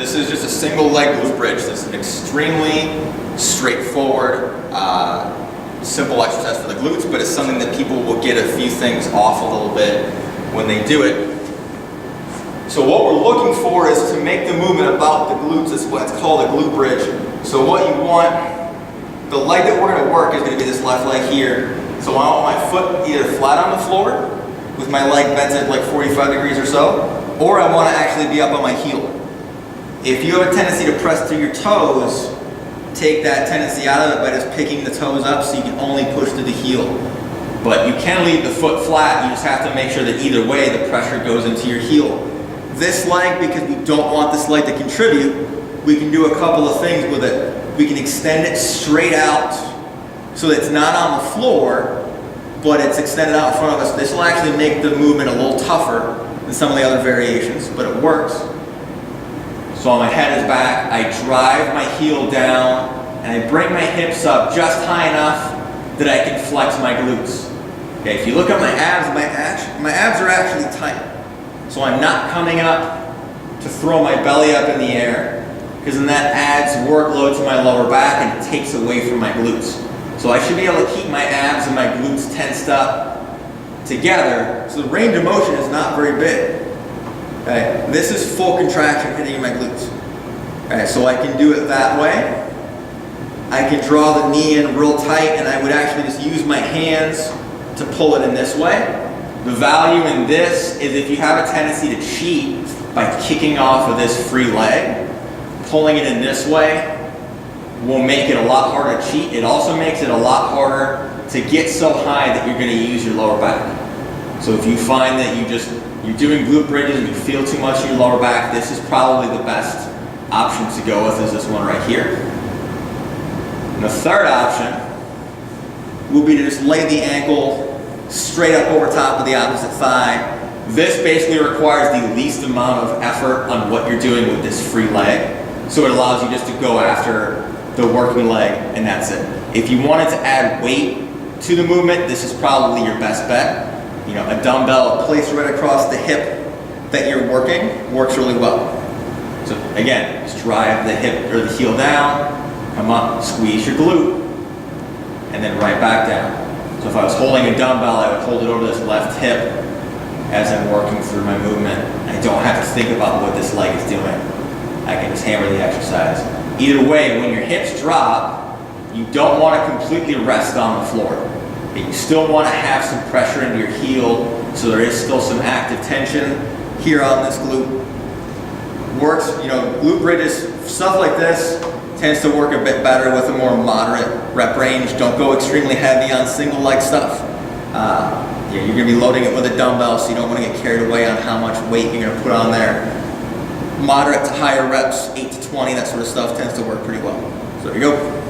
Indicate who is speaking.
Speaker 1: This is just a single leg glute bridge. This is an extremely straightforward, simple exercise for the glutes, but it's something that people will get a few things off a little bit when they do it. So what we're looking for is to make the movement about the glutes. It's what's called a glute bridge. So what you want, the leg that we're going to work is going to be this left leg here. So I want my foot either flat on the floor with my leg bent at like 45 degrees or so, or I want to actually be up on my heel. If you have a tendency to press through your toes, take that tendency out of it by just picking the toes up so you can only push through the heel. But you can leave the foot flat, you just have to make sure that either way the pressure goes into your heel. This leg, because we don't want this leg to contribute, we can do a couple of things with it. We can extend it straight out so that it's not on the floor, but it's extended out in front of us. This will actually make the movement a little tougher than some of the other variations, but it works. So my head is back, I drive my heel down, and I bring my hips up just high enough that I can flex my glutes. Okay, if you look at my abs are actually tight. So I'm not coming up to throw my belly up in the air, because then that adds workload to my lower back and it takes away from my glutes. So I should be able to keep my abs and my glutes tensed up together, so the range of motion is not very big. Okay, this is full contraction hitting my glutes. Okay, so I can do it that way. I can draw the knee in real tight, and I would actually just use my hands to pull it in this way. The value in this is if you have a tendency to cheat by kicking off of this free leg, pulling it in this way will make it a lot harder to cheat. It also makes it a lot harder to get so high that you're going to use your lower back. So if you find that you're doing glute bridges and you feel too much in your lower back, this is probably the best option to go with, is this one right here. And the third option will be to just lay the ankle straight up over top of the opposite thigh. This basically requires the least amount of effort on what you're doing with this free leg. So it allows you just to go after the working leg, and that's it. If you wanted to add weight to the movement, this is probably your best bet. You know, a dumbbell placed right across the hip that you're working works really well. So again, just drive the hip or the heel down, come up, squeeze your glute, and then right back down. So if I was holding a dumbbell, I would hold it over this left hip as I'm working through my movement. I don't have to think about what this leg is doing. I can just hammer the exercise. Either way, when your hips drop, you don't want to completely rest on the floor. You still want to have some pressure into your heel, so there is still some active tension here on this glute. Works, you know, glute bridges, stuff like this tends to work a bit better with a more moderate rep range. Don't go extremely heavy on single leg stuff. You're going to be loading it with a dumbbell, so you don't want to get carried away on how much weight you're going to put on there. Moderate to higher reps, 8 to 20, that sort of stuff tends to work pretty well. So there you go.